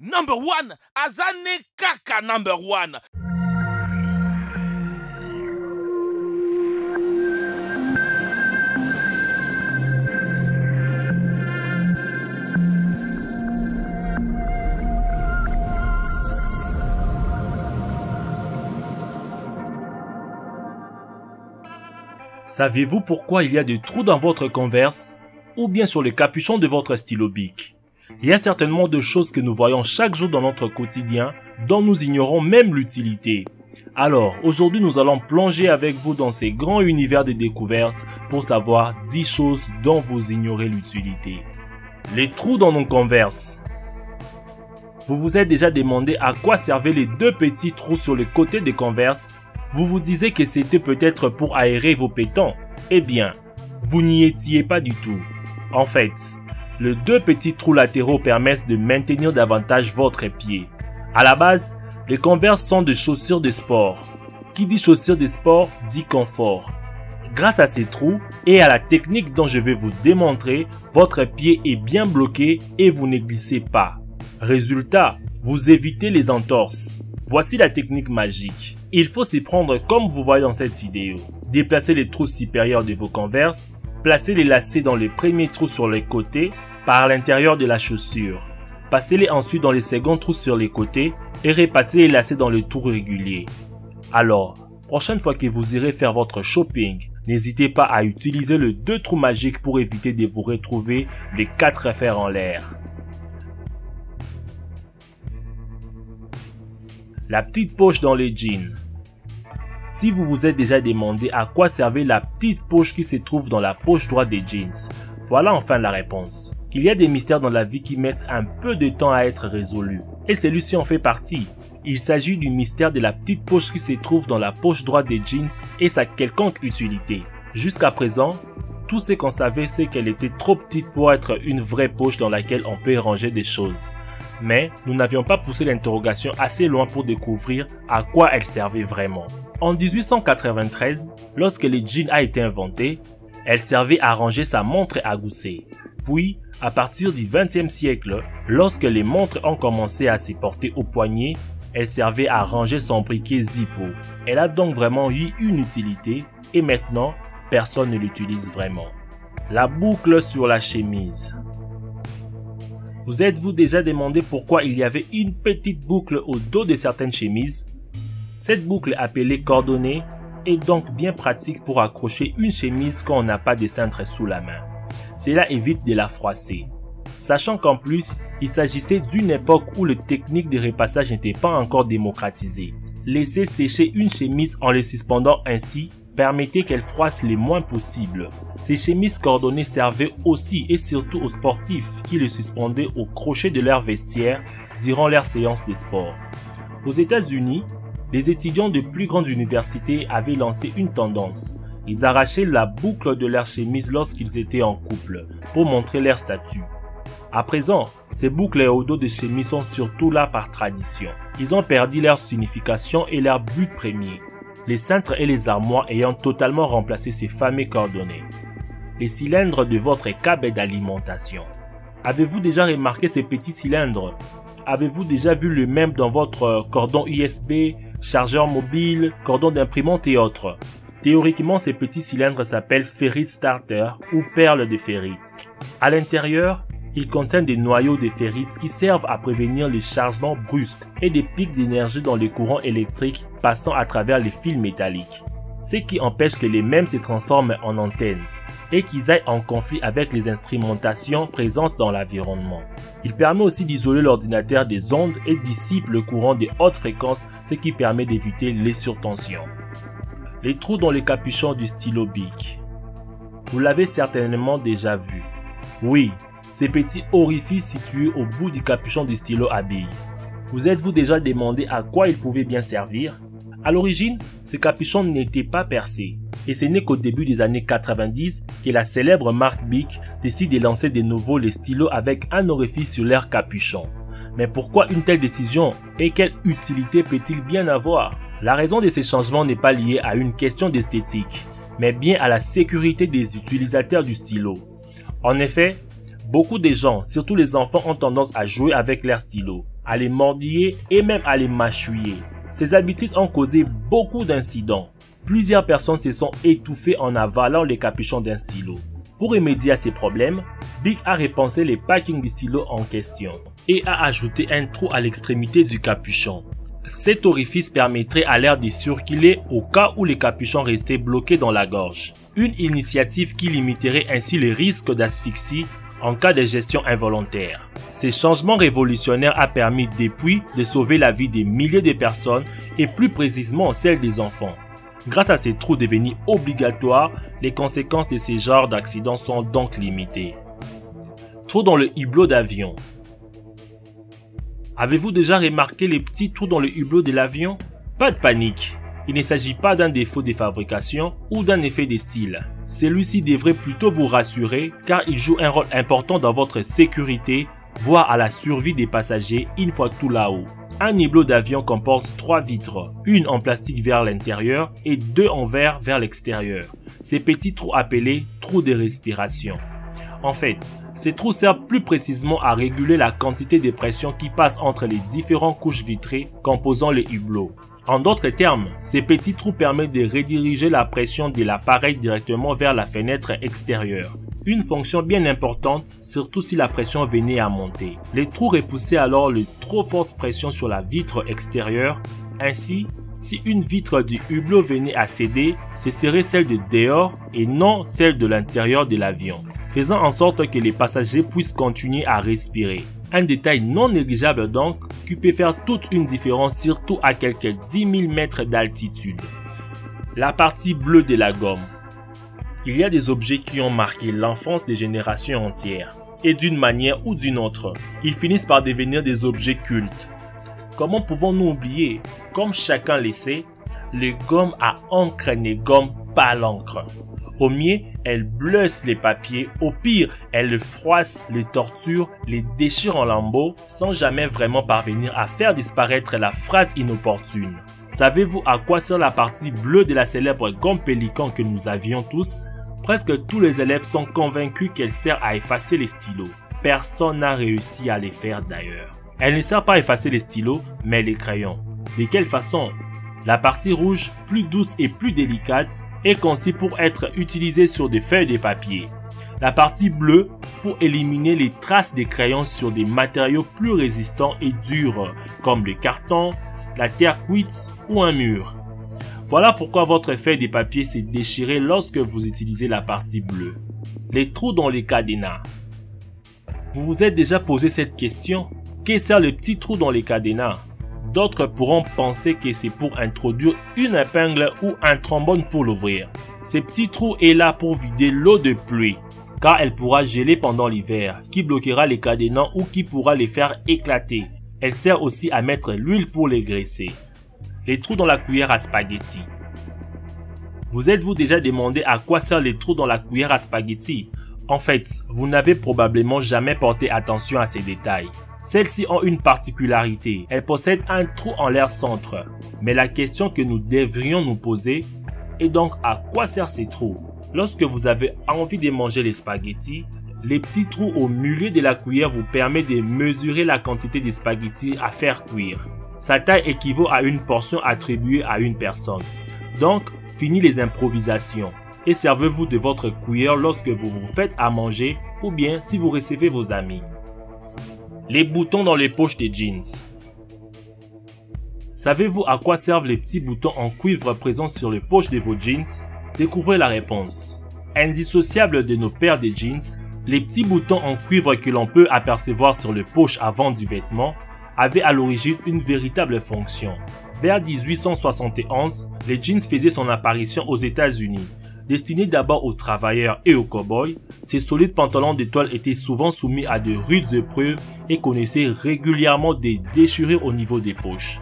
Number one, Azane Kaka number one. Savez-vous pourquoi il y a des trous dans votre Converse ou bien sur le capuchon de votre stylo Bic? Il y a certainement de choses que nous voyons chaque jour dans notre quotidien dont nous ignorons même l'utilité. Alors, aujourd'hui nous allons plonger avec vous dans ces grands univers de découvertes pour savoir 10 choses dont vous ignorez l'utilité. Les trous dans nos Converse. Vous vous êtes déjà demandé à quoi servaient les deux petits trous sur le côté des Converse? Vous vous disiez que c'était peut-être pour aérer vos pétons. Eh bien, vous n'y étiez pas du tout. En fait, les deux petits trous latéraux permettent de maintenir davantage votre pied. À la base, les Converse sont des chaussures de sport. Qui dit chaussures de sport dit confort. Grâce à ces trous et à la technique dont je vais vous démontrer, votre pied est bien bloqué et vous ne glissez pas. Résultat, vous évitez les entorses. Voici la technique magique. Il faut s'y prendre comme vous voyez dans cette vidéo. Déplacez les trous supérieurs de vos Converse, placez les lacets dans les premiers trous sur les côtés par l'intérieur de la chaussure. Passez-les ensuite dans les seconds trous sur les côtés et repassez les lacets dans le trou régulier. Alors, prochaine fois que vous irez faire votre shopping, n'hésitez pas à utiliser le 2 trous magiques pour éviter de vous retrouver les 4 fers en l'air. La petite poche dans les jeans. Si vous vous êtes déjà demandé à quoi servait la petite poche qui se trouve dans la poche droite des jeans, voilà enfin la réponse. Il y a des mystères dans la vie qui mettent un peu de temps à être résolus, et celui-ci en fait partie. Il s'agit du mystère de la petite poche qui se trouve dans la poche droite des jeans et sa quelconque utilité. Jusqu'à présent, tout ce qu'on savait c'est qu'elle était trop petite pour être une vraie poche dans laquelle on peut ranger des choses. Mais nous n'avions pas poussé l'interrogation assez loin pour découvrir à quoi elle servait vraiment. En 1893, lorsque le jean a été inventé, elle servait à ranger sa montre à gousset. Puis, à partir du XXe siècle, lorsque les montres ont commencé à se porter au poignet, elle servait à ranger son briquet Zippo. Elle a donc vraiment eu une utilité et maintenant, personne ne l'utilise vraiment. La boucle sur la chemise. Vous êtes-vous déjà demandé pourquoi il y avait une petite boucle au dos de certaines chemises? Cette boucle appelée cordonnée est donc bien pratique pour accrocher une chemise quand on n'a pas de cintre sous la main. Cela évite de la froisser. Sachant qu'en plus, il s'agissait d'une époque où les techniques de repassage n'étaient pas encore démocratisées. Laisser sécher une chemise en les suspendant ainsi permettait qu'elle froisse le moins possible. Ces chemises coordonnées servaient aussi et surtout aux sportifs qui les suspendaient au crochet de leur vestiaire durant leurs séances de sport. Aux États-Unis, les étudiants de plus grandes universités avaient lancé une tendance. Ils arrachaient la boucle de leur chemise lorsqu'ils étaient en couple pour montrer leur statut. À présent, ces boucles au dos de chemise sont surtout là par tradition. Ils ont perdu leur signification et leur but premier. Les cintres et les armoires ayant totalement remplacé ces fameux cordonnets. Les cylindres de votre câble d'alimentation. Avez-vous déjà remarqué ces petits cylindres? Avez-vous déjà vu le même dans votre cordon USB, chargeur mobile, cordon d'imprimante et autres? Théoriquement, ces petits cylindres s'appellent ferrite starter ou perles de ferrite. À l'intérieur, ils contiennent des noyaux de ferrite qui servent à prévenir les chargements brusques et des pics d'énergie dans les courants électriques passant à travers les fils métalliques, ce qui empêche que les mêmes se transforment en antennes et qu'ils aillent en conflit avec les instrumentations présentes dans l'environnement. Il permet aussi d'isoler l'ordinateur des ondes et dissipe le courant de haute fréquence, ce qui permet d'éviter les surtensions. Les trous dans les capuchons du stylo Bic. Vous l'avez certainement déjà vu. Oui, ces petits orifices situés au bout du capuchon du stylo à billes. Vous êtes-vous déjà demandé à quoi ils pouvaient bien servir? À l'origine, ces capuchons n'étaient pas percés, et ce n'est qu'au début des années 90 que la célèbre marque Bic décide de lancer de nouveau les stylos avec un orifice sur leur capuchon. Mais pourquoi une telle décision et quelle utilité peut-il bien avoir? La raison de ces changements n'est pas liée à une question d'esthétique, mais bien à la sécurité des utilisateurs du stylo. En effet, beaucoup de gens, surtout les enfants, ont tendance à jouer avec leur stylo. à les mordiller et même à les mâchouiller. Ces habitudes ont causé beaucoup d'incidents. Plusieurs personnes se sont étouffées en avalant les capuchons d'un stylo. Pour remédier à ces problèmes, Bic a repensé les packings du stylo en question et a ajouté un trou à l'extrémité du capuchon. Cet orifice permettrait à l'air de circuler au cas où les capuchons restaient bloqués dans la gorge. Une initiative qui limiterait ainsi les risques d'asphyxie en cas de gestion involontaire. Ces changements révolutionnaires a permis depuis de sauver la vie des milliers de personnes et plus précisément celle des enfants. Grâce à ces trous devenus obligatoires, les conséquences de ces genres d'accidents sont donc limitées. Trous dans le hublot d'avion. Avez-vous déjà remarqué les petits trous dans le hublot de l'avion? Pas de panique, il ne s'agit pas d'un défaut de fabrication ou d'un effet de style. Celui-ci devrait plutôt vous rassurer car il joue un rôle important dans votre sécurité, voire à la survie des passagers une fois tout là-haut. Un hublot d'avion comporte 3 vitres, une en plastique vers l'intérieur et 2 en verre vers l'extérieur. Ces petits trous appelés trous de respiration. En fait, ces trous servent plus précisément à réguler la quantité de pression qui passe entre les différentes couches vitrées composant le hublot. En d'autres termes, ces petits trous permettent de rediriger la pression de l'appareil directement vers la fenêtre extérieure. Une fonction bien importante, surtout si la pression venait à monter. Les trous repoussaient alors les trop fortes pressions sur la vitre extérieure. Ainsi, si une vitre du hublot venait à céder, ce serait celle de dehors et non celle de l'intérieur de l'avion, faisant en sorte que les passagers puissent continuer à respirer. Un détail non négligeable donc, qui peut faire toute une différence surtout à quelques 10 000 mètres d'altitude. La partie bleue de la gomme. Il y a des objets qui ont marqué l'enfance des générations entières, et d'une manière ou d'une autre, ils finissent par devenir des objets cultes. Comment pouvons-nous oublier? Comme chacun le sait, les gommes à encre ne gomment pas l'encre. Au mieux, elles bleuissent les papiers, au pire, elles les froissent, les torturent, les déchirent en lambeaux, sans jamais vraiment parvenir à faire disparaître la phrase inopportune. Savez-vous à quoi sert la partie bleue de la célèbre gomme Pélican que nous avions tous? Presque tous les élèves sont convaincus qu'elle sert à effacer les stylos. Personne n'a réussi à les faire d'ailleurs. Elle ne sert pas à effacer les stylos, mais les crayons. De quelle façon? La partie rouge, plus douce et plus délicate, est conçue pour être utilisée sur des feuilles de papier. La partie bleue pour éliminer les traces des crayons sur des matériaux plus résistants et durs, comme le carton, la terre cuite ou un mur. Voilà pourquoi votre feuille de papier s'est déchirée lorsque vous utilisez la partie bleue. Les trous dans les cadenas. Vous vous êtes déjà posé cette question? Que sert le petit trou dans les cadenas? D'autres pourront penser que c'est pour introduire une épingle ou un trombone pour l'ouvrir. Ce petit trou est là pour vider l'eau de pluie, car elle pourra geler pendant l'hiver, qui bloquera les cadenas ou qui pourra les faire éclater. Elle sert aussi à mettre l'huile pour les graisser. Les trous dans la cuillère à spaghetti. Vous êtes-vous déjà demandé à quoi servent les trous dans la cuillère à spaghetti? En fait, vous n'avez probablement jamais porté attention à ces détails. Celles-ci ont une particularité, elles possèdent un trou en leur centre. Mais la question que nous devrions nous poser est donc à quoi servent ces trous? Lorsque vous avez envie de manger les spaghettis, les petits trous au milieu de la cuillère vous permettent de mesurer la quantité de spaghettis à faire cuire. Sa taille équivaut à une portion attribuée à une personne. Donc, fini les improvisations et servez-vous de votre cuillère lorsque vous vous faites à manger ou bien si vous recevez vos amis. Les boutons dans les poches des jeans. Savez-vous à quoi servent les petits boutons en cuivre présents sur les poches de vos jeans? Découvrez la réponse. Indissociable de nos paires de jeans, les petits boutons en cuivre que l'on peut apercevoir sur les poches avant du vêtement avaient à l'origine une véritable fonction. Vers 1871, les jeans faisaient son apparition aux États-Unis. Destinés d'abord aux travailleurs et aux cow-boys, ces solides pantalons de toile étaient souvent soumis à de rudes épreuves et connaissaient régulièrement des déchirures au niveau des poches.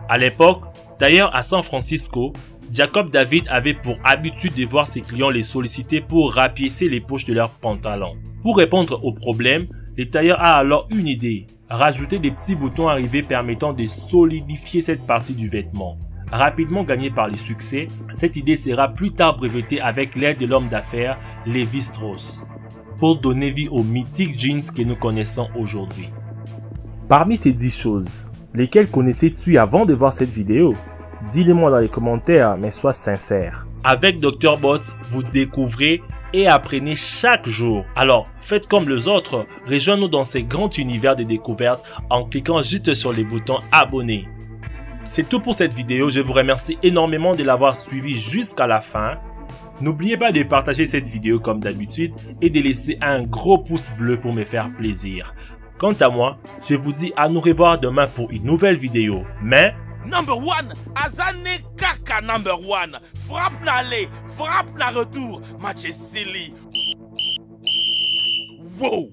À l'époque, d'ailleurs à San Francisco, Jacob David avait pour habitude de voir ses clients les solliciter pour rapiécer les poches de leurs pantalons. Pour répondre au problème, le tailleur a alors une idée, rajouter des petits boutons arrivés permettant de solidifier cette partie du vêtement. Rapidement gagné par le succès, cette idée sera plus tard brevetée avec l'aide de l'homme d'affaires Lévi-Strauss pour donner vie aux mythiques jeans que nous connaissons aujourd'hui. Parmi ces 10 choses, lesquelles connaissais-tu avant de voir cette vidéo? Dis-le-moi dans les commentaires, mais sois sincère. Avec Dr Bot, vous découvrez et apprenez chaque jour. Alors, faites comme les autres, rejoignez-nous dans ces grands univers de découvertes en cliquant juste sur le bouton abonner. C'est tout pour cette vidéo, je vous remercie énormément de l'avoir suivi jusqu'à la fin. N'oubliez pas de partager cette vidéo comme d'habitude et de laisser un gros pouce bleu pour me faire plaisir. Quant à moi, je vous dis à nous revoir demain pour une nouvelle vidéo. Mais... Number one, Azane Kaka number one. Frappe n'aller, frappe n'a retour. Match est silly. Wow.